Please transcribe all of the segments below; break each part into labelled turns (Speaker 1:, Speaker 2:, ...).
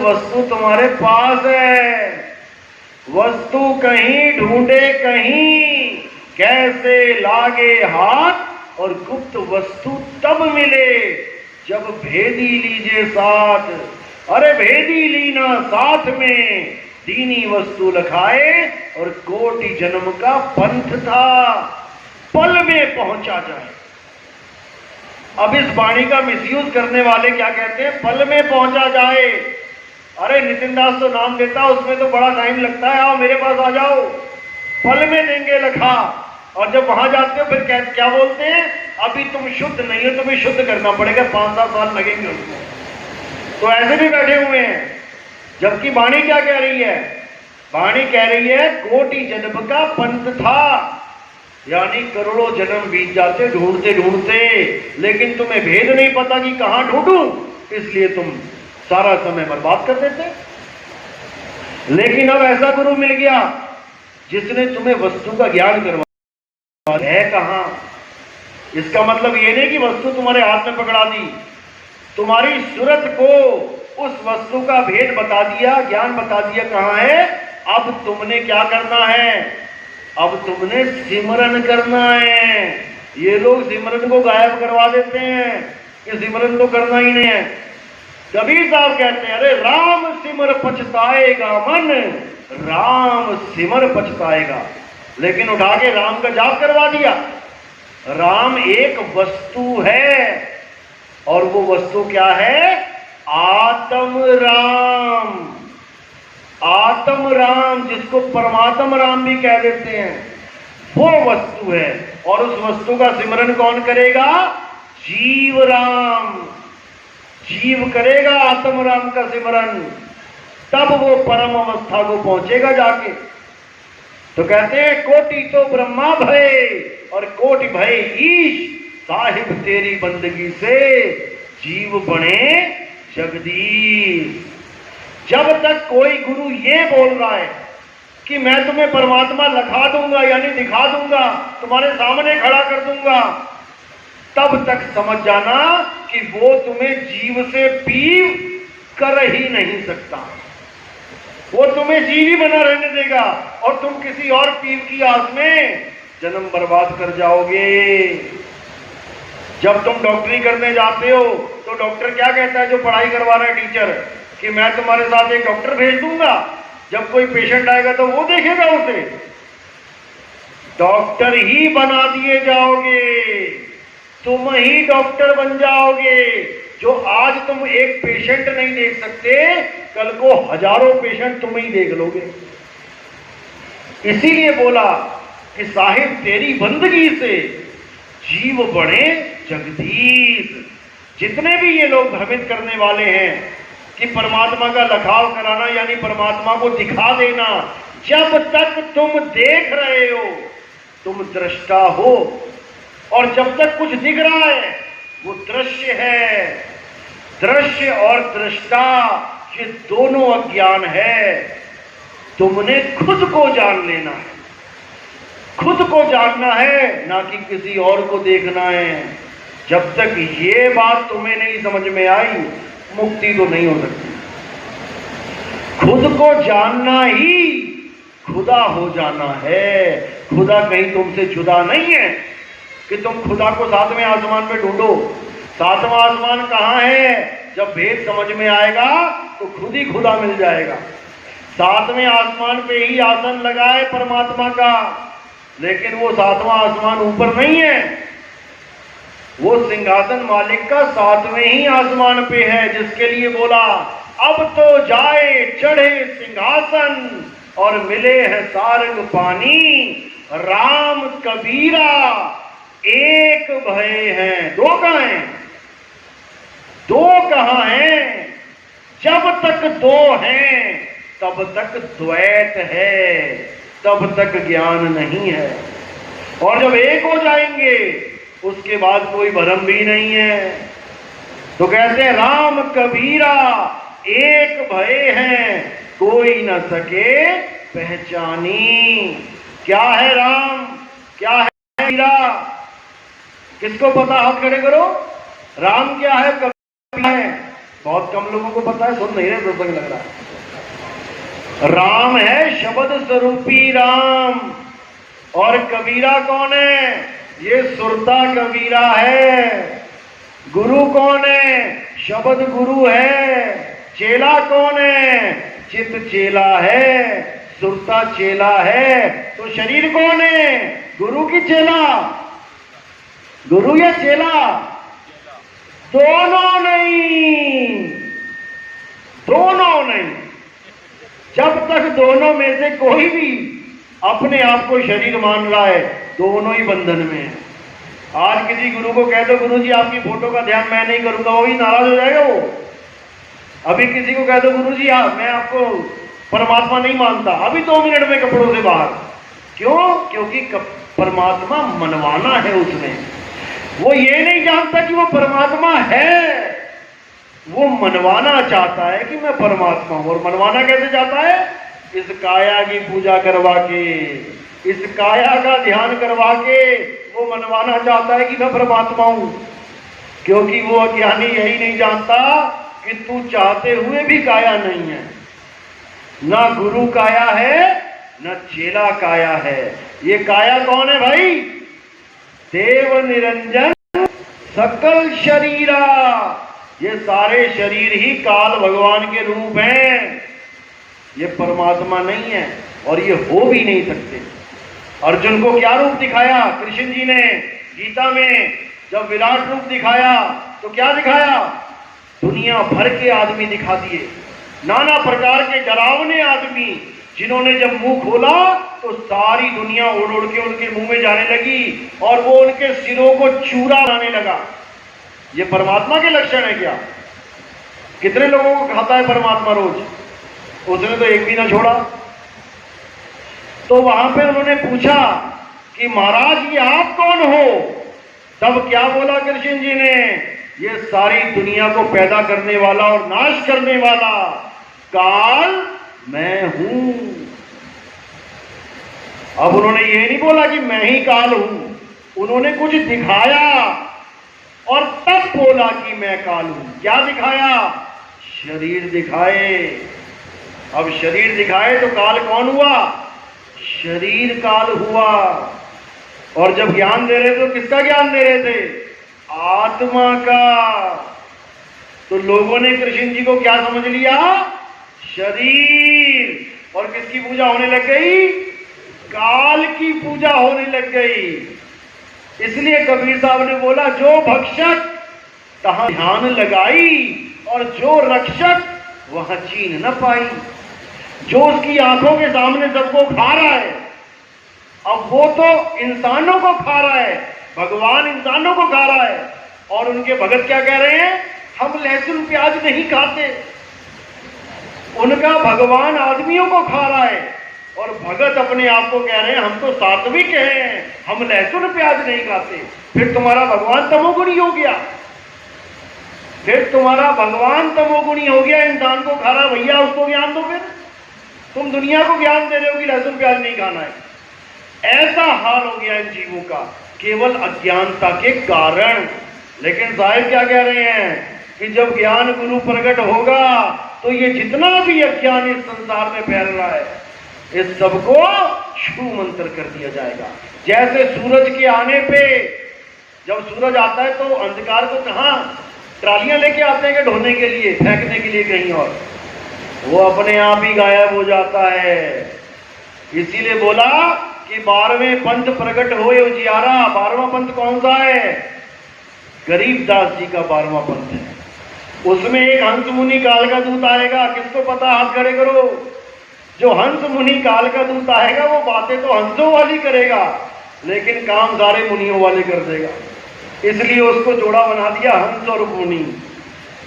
Speaker 1: वस्तु तुम्हारे पास है। वस्तु कहीं ढूंढे कहीं, कैसे लागे हाथ, और गुप्त वस्तु तब मिले जब भेदी लीजे साथ। अरे भेदी लीना साथ में, दीनी वस्तु लखाए, और कोटि जन्म का पंथ था, पल में पहुंचा जाए। अब इस वाणी का मिसयूज करने वाले क्या कहते हैं, पल में पहुंचा जाए। अरे नितिन दास तो नाम देता, उसमें तो बड़ा टाइम लगता है, आओ मेरे पास आ जाओ, पल में देंगे लखा। और जब वहां जाते हो फिर क्या बोलते हैं, अभी तुम शुद्ध नहीं हो, तुम्हें शुद्ध करना पड़ेगा, 5-7 साल लगेंगे उसमें। तो ऐसे भी बैठे हुए हैं। जबकि वाणी क्या कह रही है, वाणी कह रही है कोटि जन्म का पंथ था, यानी करोड़ों जन्म बीत जाते ढूंढते ढूंढते, लेकिन तुम्हें भेद नहीं पता कि कहां ढूंढूं, इसलिए तुम सारा समय बर्बाद कर देते। लेकिन अब ऐसा गुरु मिल गया जिसने तुम्हें वस्तु का ज्ञान करवा है कहां। इसका मतलब ये नहीं कि वस्तु तुम्हारे हाथ में पकड़ा दी, तुम्हारी सूरत को उस वस्तु का भेद बता दिया, ज्ञान बता दिया कहां है। अब तुमने क्या करना है, अब तुमने सिमरन करना है। ये लोग सिमरन को गायब करवा देते हैं कि सिमरन तो करना ही नहीं है। कबीर साहब कहते हैं, अरे राम सिमर पछताएगा मन, राम सिमर पछताएगा। लेकिन उठा के राम का जाप करवा दिया। राम एक वस्तु है, और वो वस्तु क्या है, आत्म राम। आत्म राम, जिसको परमात्म राम भी कह देते हैं, वो वस्तु है। और उस वस्तु का सिमरन कौन करेगा, जीव राम। जीव करेगा आत्म राम का सिमरन, तब वो परम अवस्था को पहुंचेगा जाके। तो कहते हैं कोटि तो ब्रह्मा भय, और कोटि भय ईश, साहिब तेरी बंदगी से जीव बने जगदीश। जब तक कोई गुरु ये बोल रहा है कि मैं तुम्हें परमात्मा लखा दूंगा, यानी दिखा दूंगा, तुम्हारे सामने खड़ा कर दूंगा, तब तक समझ जाना कि वो तुम्हें जीव से पीव कर ही नहीं सकता। वो तुम्हें जीव ही बना रहने देगा, और तुम किसी और पीव की आस में जन्म बर्बाद कर जाओगे। जब तुम डॉक्टरी करने जाते हो तो डॉक्टर क्या कहता है, जो पढ़ाई करवा रहा है टीचर, कि मैं तुम्हारे साथ एक डॉक्टर भेज दूंगा, जब कोई पेशेंट आएगा तो वो देखेगा उसे। डॉक्टर ही बना दिए जाओगे, तुम ही डॉक्टर बन जाओगे। जो आज तुम एक पेशेंट नहीं देख सकते, कल को हजारों पेशेंट तुम ही देख लोगे। इसीलिए बोला कि साहिब तेरी बंदगी से जीव बने जगदीश। जितने भी ये लोग भ्रमित करने वाले हैं कि परमात्मा का लखाव कराना यानी परमात्मा को दिखा देना, जब तक तुम देख रहे हो तुम दृष्टा हो, और जब तक कुछ दिख रहा है वो दृश्य है। दृश्य और दृष्टा ये दोनों अज्ञान है। तुमने खुद को जान लेना है, खुद को जानना है, ना कि किसी और को देखना है। जब तक ये बात तुम्हें नहीं समझ में आई, मुक्ति तो नहीं हो सकती। खुद को जानना ही खुदा हो जाना है। खुदा कहीं तुमसे जुदा नहीं है कि तुम खुदा को 7वें आसमान पे ढूंढो। 7वां आसमान कहाँ है? जब भेद समझ में आएगा तो खुद ही खुदा मिल जाएगा। 7वें आसमान पे ही आसन लगाए परमात्मा का, लेकिन वो 7वां आसमान ऊपर नहीं है, वो सिंहासन मालिक का 7वें ही आसमान पे है, जिसके लिए बोला अब तो जाए चढ़े सिंहासन और मिले है सारंग पानी। राम कबीरा एक भय हैं, दो कहाँ हैं? दो कहाँ हैं? जब तक दो हैं तब तक द्वैत है, तब तक ज्ञान नहीं है। और जब एक हो जाएंगे उसके बाद कोई भ्रम भी नहीं है। तो कहते हैं राम कबीरा एक भय हैं, कोई न सके पहचानी। क्या है राम, क्या है कबीरा? किसको पता? हाथ खड़े करो। राम क्या है, कबीरा है? बहुत कम लोगों को पता है, सुन नहीं रहे, सत्संग लग रहा है। राम है शब्द स्वरूपी राम। और कबीरा कौन है? ये सुरता कबीरा है। गुरु कौन है? शब्द गुरु है। चेला कौन है? चित चेला है, सुरता चेला है। तो शरीर कौन है? गुरु की चेला? गुरु या चेला? दोनों नहीं, दोनों नहीं। जब तक दोनों में से कोई भी अपने आप को शरीर मान रहा है, दोनों ही बंधन में है। आज किसी गुरु को कह दो गुरु जी आपकी फोटो का ध्यान मैं नहीं करूंगा, वो ही नाराज हो जाएगा वो। अभी किसी को कह दो गुरु जी मैं आपको परमात्मा नहीं मानता, अभी 2 मिनट में कपड़ों से बाहर। क्यों? क्योंकि परमात्मा मनवाना है उसने। वो ये नहीं जानता कि वो परमात्मा है, वो मनवाना चाहता है कि मैं परमात्मा हूं। और मनवाना कैसे चाहता है? इस काया की पूजा करवा के, इस काया का ध्यान करवा के वो मनवाना चाहता है कि मैं परमात्मा हूं। क्योंकि वो अज्ञानी यही नहीं जानता कि तू चाहते हुए भी काया नहीं है। ना गुरु काया है, न चेला काया है। ये काया कौन है भाई? देव निरंजन सकल शरीरा। ये सारे शरीर ही काल भगवान के रूप हैं। ये परमात्मा नहीं है और ये हो भी नहीं सकते। अर्जुन को क्या रूप दिखाया कृष्ण जी ने गीता में? जब विराट रूप दिखाया तो क्या दिखाया? दुनिया भर के आदमी दिखा दिए, नाना प्रकार के डरावने आदमी, जिन्होंने जब मुंह खोला तो सारी दुनिया उड़ उड़ के उनके मुंह में जाने लगी और वो उनके सिरों को चूरा बनाने लगा। ये परमात्मा के लक्षण है क्या? कितने लोगों को खाता है परमात्मा रोज? उसने तो एक भी ना छोड़ा। तो वहां पे उन्होंने पूछा कि महाराज ये आप कौन हो? तब क्या बोला कृष्ण जी ने? ये सारी दुनिया को पैदा करने वाला और नाश करने वाला काल मैं हूं। अब उन्होंने ये नहीं बोला कि मैं ही काल हूं, उन्होंने कुछ दिखाया और तब बोला कि मैं काल हूं। क्या दिखाया? शरीर दिखाए। अब शरीर दिखाए तो काल कौन हुआ? शरीर काल हुआ। और जब ज्ञान दे रहे थे, किसका ज्ञान दे रहे थे? आत्मा का। तो लोगों ने कृष्ण जी को क्या समझ लिया? शरीर। और किसकी पूजा होने लग गई? काल की पूजा होने लग गई। इसलिए कबीर साहब ने बोला, जो भक्षक तहां ध्यान लगाई और जो रक्षक वहां चीन न पाई। जो उसकी आंखों के सामने सबको खा रहा है, अब वो तो इंसानों को खा रहा है, भगवान इंसानों को खा रहा है। और उनके भगत क्या कह रहे हैं? हम लहसुन प्याज नहीं खाते। उनका भगवान आदमियों को खा रहा है और भगत अपने आप को कह रहे हैं हम तो सात्विक हैं, हम लहसुन प्याज नहीं खाते। फिर तुम्हारा भगवान तमोगुणी हो गया। फिर तुम्हारा भगवान तमोगुणी हो गया, इंसान को खा रहा। भैया उसको ज्ञान दो। फिर तुम दुनिया को ज्ञान दे रहे हो कि लहसुन प्याज नहीं खाना है। ऐसा हाल हो गया इन जीवों का, केवल अज्ञानता के कारण। लेकिन साहिब क्या कह रहे हैं कि जब ज्ञान गुरु प्रकट होगा तो ये जितना भी अज्ञान इस संसार में फैल रहा है, इस सबको छू मंत्र कर दिया जाएगा। जैसे सूरज के आने पे, जब सूरज आता है तो अंधकार को कहां ट्रालियां लेके आते हैं ढोने के लिए, फेंकने के लिए कहीं और, वो अपने आप ही गायब हो जाता है। इसीलिए बोला कि 12वें पंथ प्रकट होए उजियारा। 12वां पंथ कौन सा है? गरीबदास जी का 12वां पंथ है। उसमें एक हंस मुनि काल का दूत आएगा। किसको पता? हाथ खड़े करो। जो हंस मुनि काल का दूत आएगा वो बातें तो हंसों वाली करेगा, लेकिन काम सारे मुनियों वाले कर देगा। इसलिए उसको जोड़ा बना दिया हंस और मुनि।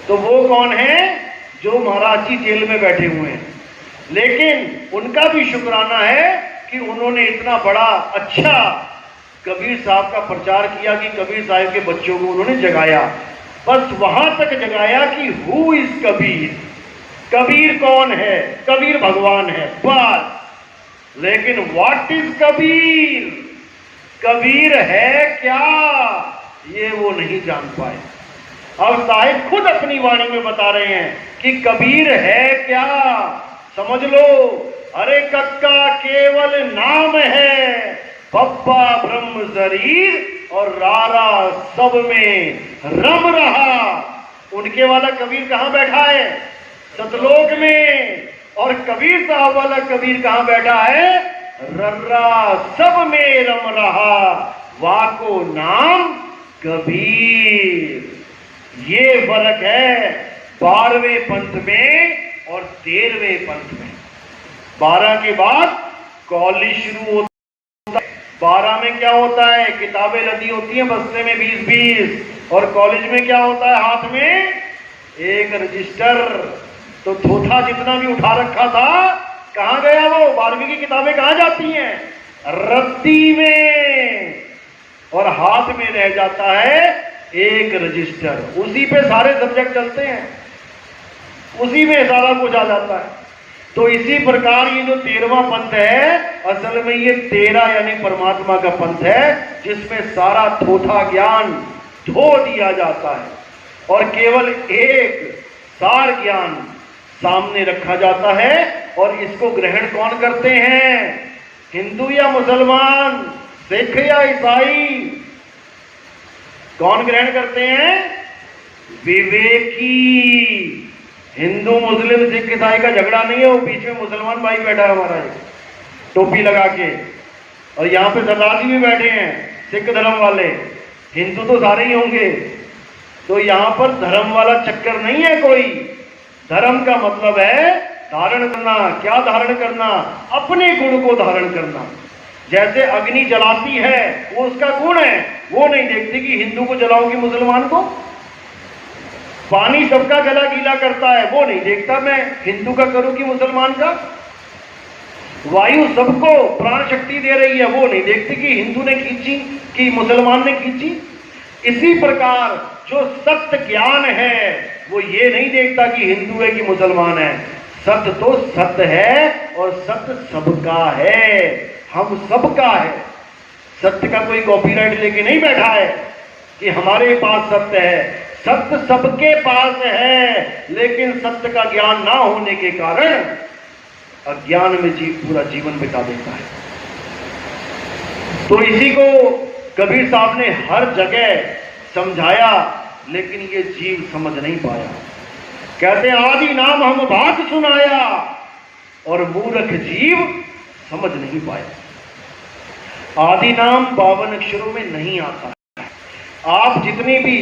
Speaker 1: तो वो कौन है? जो महाराज जी जेल में बैठे हुए हैं। लेकिन उनका भी शुक्राना है कि उन्होंने इतना बड़ा अच्छा कबीर साहब का प्रचार किया कि कबीर साहब के बच्चों को उन्होंने जगाया। बस वहां तक जगाया कि हु इज कबीर, कबीर कौन है? कबीर भगवान है बस। लेकिन व्हाट इज कबीर, कबीर है क्या, ये वो नहीं जान पाए। अब साहिब खुद अपनी वाणी में बता रहे हैं कि कबीर है क्या, समझ लो। अरे कक्का केवल नाम है, बप्पा ब्रह्म शरीर और रारा सब में रम रहा। उनके वाला कबीर कहां बैठा है? सतलोक में। और कबीर साहब वाला कबीर कहां बैठा है? रर्रा सब में रम रहा, वाको नाम कबीर। ये फर्क है 12वें पंथ में और 13वें पंथ में। 12 के बाद कॉलेज शुरू होता है। 12 में क्या होता है? किताबें लदी होती हैं बस्ते में 20-20, और कॉलेज में क्या होता है? हाथ में एक रजिस्टर। तो थोथा जितना भी उठा रखा था कहां गया वो? 12वीं की किताबें कहां जाती हैं? रद्दी में। और हाथ में रह जाता है एक रजिस्टर। उसी पे सारे सब्जेक्ट चलते हैं, उसी में सारा कुछ आ जाता है। तो इसी प्रकार ये जो 13वां पंथ है, असल में ये 13 यानी परमात्मा का पंथ है, जिसमें सारा थोथा ज्ञान धो दिया जाता है और केवल एक सार ज्ञान सामने रखा जाता है। और इसको ग्रहण कौन करते हैं? हिंदू या मुसलमान, सिख या ईसाई? कौन ग्रहण करते हैं? विवेकी। हिंदू मुस्लिम सिख ईसाई का झगड़ा नहीं है, वो बीच में मुसलमान भाई बैठा है हमारा टोपी लगा के, और यहां पे सरदार जी भी बैठे हैं सिख धर्म वाले। हिंदू तो सारे ही होंगे। तो यहां पर धर्म वाला चक्कर नहीं है कोई। धर्म का मतलब है धारण करना। क्या धारण करना? अपने गुण को धारण करना। जैसे अग्नि जलाती है, वो उसका गुण है, वो नहीं देखती कि हिंदू को जलाऊंगी मुसलमान को। पानी सबका गला गीला करता है, वो नहीं देखता मैं हिंदू का करूं कि मुसलमान का। वायु सबको प्राण शक्ति दे रही है, वो नहीं देखती कि हिंदू ने खींची कि मुसलमान ने खींची। इसी प्रकार जो सत्य ज्ञान है, वो ये नहीं देखता कि हिंदू है कि मुसलमान है। सत्य तो सत्य है, और सत्य सबका है, हम सबका है। सत्य का कोई कॉपीराइट लेके नहीं बैठा है कि हमारे पास सत्य है। सत्य सबके पास है, लेकिन सत्य का ज्ञान ना होने के कारण अज्ञान में पूरा जीवन बिता देता है। तो इसी को कबीर साहब ने हर जगह समझाया, लेकिन ये जीव समझ नहीं पाया। कहते आदि नाम हम बात सुनाया, और मूर्ख जीव समझ नहीं पाया। आदि नाम 52 अक्षरों में नहीं आता है। आप जितनी भी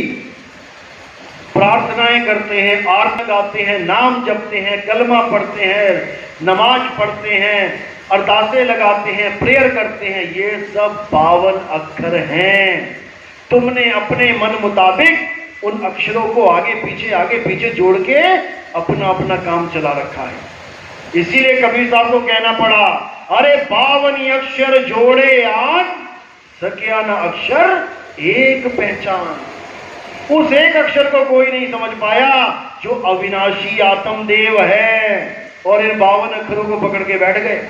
Speaker 1: प्रार्थनाएं करते हैं, आरती गाते हैं, नाम जपते हैं, कलमा पढ़ते हैं, नमाज पढ़ते हैं, अरदासें लगाते हैं, प्रेयर करते हैं, ये सब 52 अक्षर हैं। तुमने अपने मन मुताबिक उन अक्षरों को आगे पीछे जोड़ के अपना अपना काम चला रखा है। इसीलिए कबीर साहब को कहना पड़ा, अरे 52 अक्षर जोड़े आज, सकिया न अक्षर एक पहचान। उस एक अक्षर को कोई नहीं समझ पाया जो अविनाशी आत्मदेव है, और इन 52 अक्षरों को पकड़ के बैठ गए।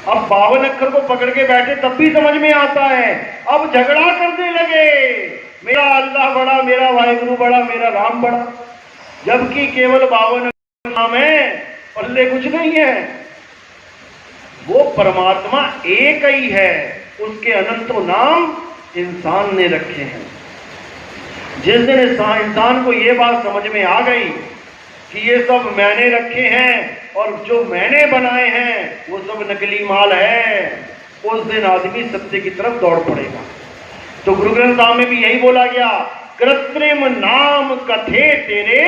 Speaker 1: अब 52 अक्षर को पकड़ के बैठे तब भी समझ में आता है। अब झगड़ा करने लगे, मेरा अल्लाह बड़ा, मेरा वाहिगुरु बड़ा, मेरा राम बड़ा, जबकि केवल 52 नाम है, पल्ले कुछ नहीं है। वो परमात्मा एक ही है, उसके अनंतों नाम इंसान ने रखे हैं। जिस दिन इंसान को ये बात समझ में आ गई कि ये सब मैंने रखे हैं और जो मैंने बनाए हैं वो सब नकली माल है, उस दिन आदमी सत्य की तरफ दौड़ पड़ेगा। तो गुरु ग्रंथ साहब में भी यही बोला गया, कृत्रिम नाम कथे तेरे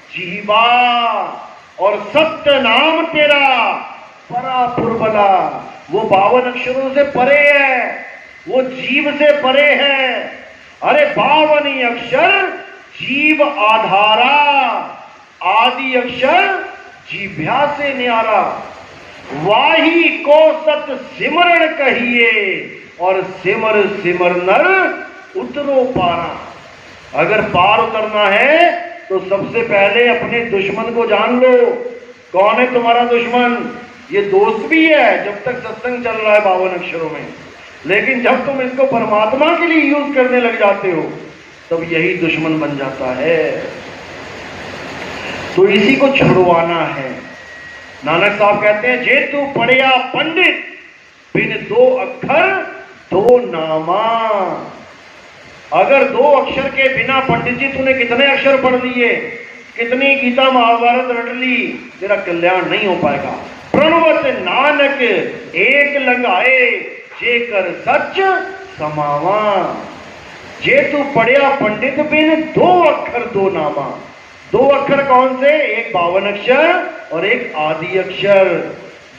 Speaker 1: जीवा, और सत्य नाम तेरा परा पुरबला। वो 52 अक्षरों से परे है, वो जीव से परे है। अरे 52 अक्षर जीव आधारा, आदि अक्षर जीभ्या से न्यारा। वाही को सत सिमरण कहिए, और सिमर सिमर नर उतरो पारा। अगर पार उतरना है तो सबसे पहले अपने दुश्मन को जान लो। कौन है तुम्हारा दुश्मन? ये दोस्त भी है जब तक सत्संग चल रहा है 52 अक्षरों में, लेकिन जब तुम इसको परमात्मा के लिए यूज करने लग जाते हो तब यही दुश्मन बन जाता है। तो इसी को छुड़वाना है। नानक साहब कहते हैं, जे तू पढ़िया पंडित बिन दो अक्षर दो नामा। अगर दो अक्षर के बिना पंडित जी तूने कितने अक्षर पढ़ लिए, कितनी गीता महाभारत रट ली, तेरा कल्याण नहीं हो पाएगा। प्रणवत नानक एक लगाए जे कर सच समावा। जे तू पढ़िया पंडित बिन दो अक्षर दो नामा। दो अक्षर कौन से? एक 52 अक्षर और एक आदि अक्षर।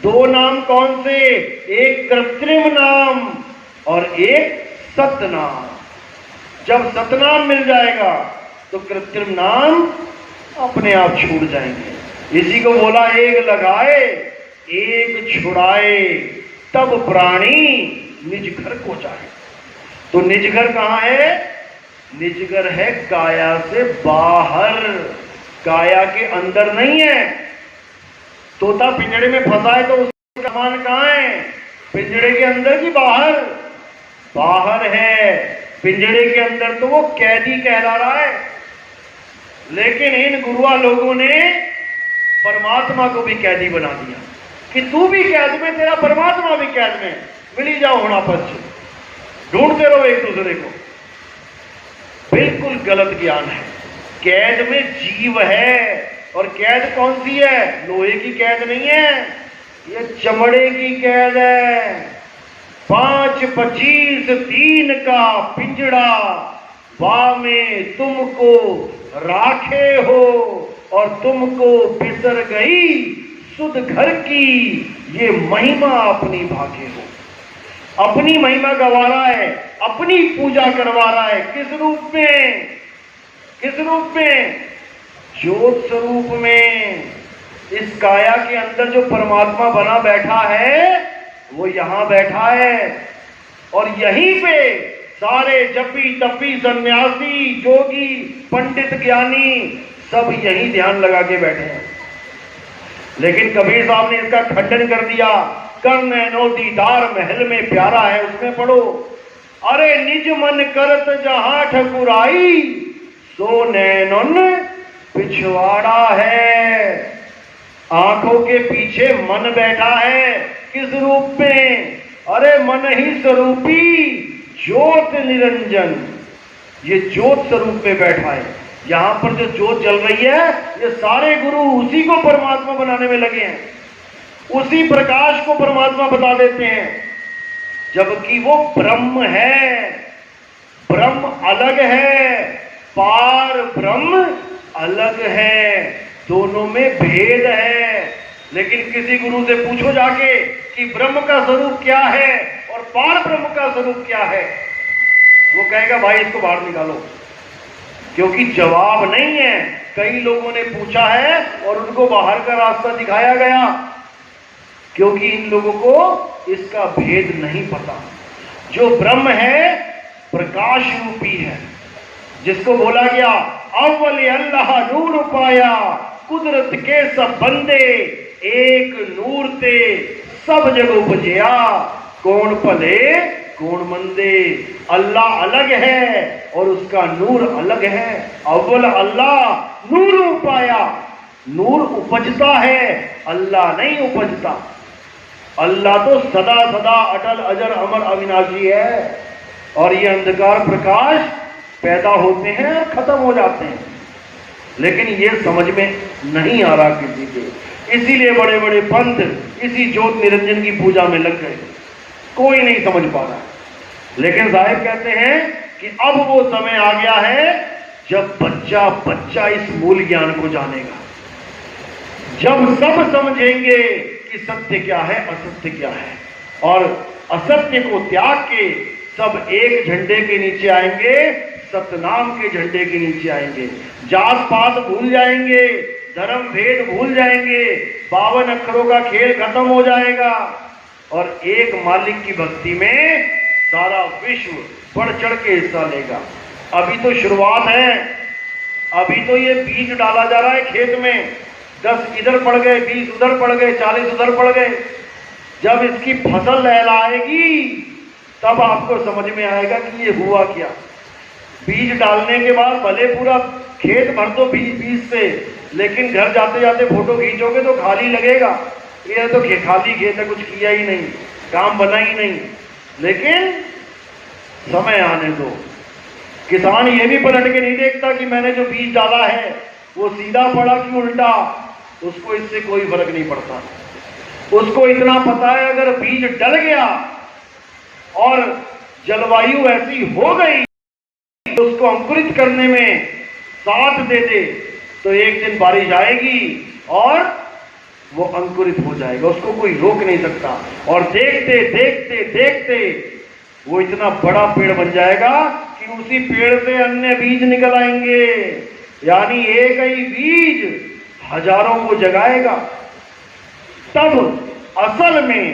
Speaker 1: दो नाम कौन से? एक कृत्रिम नाम और एक सतनाम। जब सतनाम मिल जाएगा तो कृत्रिम नाम अपने आप छूट जाएंगे। इसी को बोला, एक लगाए एक छुड़ाए तब प्राणी निज घर को जाए। तो निज घर कहां है? निज घर है काया से बाहर, काया के अंदर नहीं है। तोता पिंजड़े में फंसा है तो उसका सामान कहां है? पिंजड़े के अंदर की बाहर? बाहर है। पिंजड़े के अंदर तो वो कैदी कहला रहा है। लेकिन इन गुरुआ लोगों ने परमात्मा को भी कैदी बना दिया कि तू भी कैद में, तेरा परमात्मा भी कैद में, मिली जाओ ਹੁਣ आपस में, ढूंढते रहो एक दूसरे को। बिल्कुल गलत ज्ञान है। कैद में जीव है, और कैद कौन सी है? लोहे की कैद नहीं है, ये चमड़े की कैद है। 5, 25, 3 का पिंजड़ा वाह में तुमको राखे हो, और तुमको बिसर गई सुध घर की ये महिमा अपनी भागे हो। अपनी महिमा गवा रहा है, अपनी पूजा करवा रहा है। किस रूप में? किस रूप में? ज्योत स्वरूप में। इस काया के अंदर जो परमात्मा बना बैठा है वो यहां बैठा है, और यहीं पे सारे जपी तपी सन्यासी जोगी पंडित ज्ञानी सब यही ध्यान लगा के बैठे हैं। लेकिन कबीर साहब ने इसका खंडन कर दिया। कर्ण नो दीदार महल में प्यारा है, उसमें पढ़ो, अरे निज मन करत जहां ठकुराई सो नैनन पिछवाड़ा है। आंखों के पीछे मन बैठा है। किस रूप में? अरे मन ही स्वरूपी ज्योत निरंजन, ये ज्योत स्वरूप में बैठा है। यहां पर जो ज्योत जल रही है, ये सारे गुरु उसी को परमात्मा बनाने में लगे हैं, उसी प्रकाश को परमात्मा बता देते हैं, जबकि वो ब्रह्म है। ब्रह्म अलग है, पार ब्रह्म अलग है, दोनों में भेद है। लेकिन किसी गुरु से पूछो जाके कि ब्रह्म का स्वरूप क्या है और पार ब्रह्म का स्वरूप क्या है, वो कहेगा भाई इसको बाहर निकालो, क्योंकि जवाब नहीं है। कई लोगों ने पूछा है और उनको बाहर का रास्ता दिखाया गया, क्योंकि इन लोगों को इसका भेद नहीं पता। जो ब्रह्म है प्रकाश रूपी है, जिसको बोला गया अव्वल अल्लाह नूर पाया, कुदरत के सब बंदे एक नूर ते सब जग उपजया, कौन भले कौन मंदे। अल्लाह अलग है और उसका नूर अलग है। अव्वल अल्लाह नूर उपाया, नूर उपजता है, अल्लाह नहीं उपजता। अल्लाह तो सदा सदा अटल अजर अमर अविनाशी है, और ये अंधकार प्रकाश पैदा होते हैं और खत्म हो जाते हैं, लेकिन ये समझ में नहीं आ रहा किसी के। इसीलिए बड़े बड़े पंथ इसी ज्योत निरंजन की पूजा में लग गए, कोई नहीं समझ पा रहा। लेकिन साहिब कहते हैं कि अब वो समय आ गया है जब बच्चा बच्चा इस मूल ज्ञान को जानेगा, जब सब समझेंगे कि सत्य क्या है असत्य क्या है, और असत्य को त्याग के सब एक झंडे के नीचे आएंगे, सतनाम के झंडे के नीचे आएंगे। जात पात भूल जाएंगे, धर्म भेद भूल जाएंगे, 52 अक्षरों का खेल खत्म हो जाएगा, और एक मालिक की भक्ति में सारा विश्व बढ़ चढ़ के हिस्सा लेगा। अभी तो शुरुआत है, अभी तो ये बीज डाला जा रहा है खेत में, 10 इधर पड़ गए, 20 उधर पड़ गए, 40 उधर पड़ गए। जब इसकी फसल लहराएगी तब आपको समझ में आएगा कि ये हुआ क्या। बीज डालने के बाद भले पूरा खेत भर दो बीज से, लेकिन घर जाते जाते फोटो खींचोगे तो खाली लगेगा, ये तो खाली खेत है, कुछ किया ही नहीं, काम बना ही नहीं। लेकिन समय आने दो। किसान ये भी पलट के नहीं देखता कि मैंने जो बीज डाला है वो सीधा पड़ा कि उल्टा, उसको इससे कोई फर्क नहीं पड़ता। उसको इतना पता है अगर बीज डल गया और जलवायु ऐसी हो गई तो उसको अंकुरित करने में साथ दे दे तो एक दिन बारिश आएगी और वो अंकुरित हो जाएगा, उसको कोई रोक नहीं सकता। और देखते देखते देखते वो इतना बड़ा पेड़ बन जाएगा कि उसी पेड़ से अन्य बीज निकल आएंगे, यानी एक ही बीज हजारों को जगाएगा। तब असल में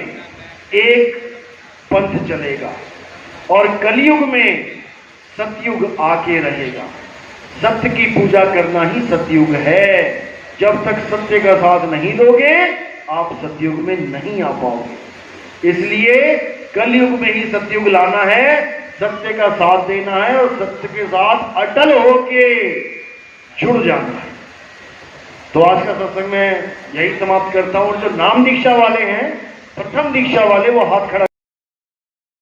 Speaker 1: एक पंथ चलेगा और कलयुग में सतयुग आके रहेगा। सत्य की पूजा करना ही सतयुग है। जब तक सत्य का साथ नहीं दोगे आप सतयुग में नहीं आ पाओगे। इसलिए कलयुग में ही सतयुग लाना है, सत्य का साथ देना है और सत्य के साथ अटल होके जुड़ जाना है। तो आज का सत्संग में यही समाप्त करता हूं। और जो नाम दीक्षा वाले हैं, प्रथम दीक्षा वाले, वो हाथ खड़ा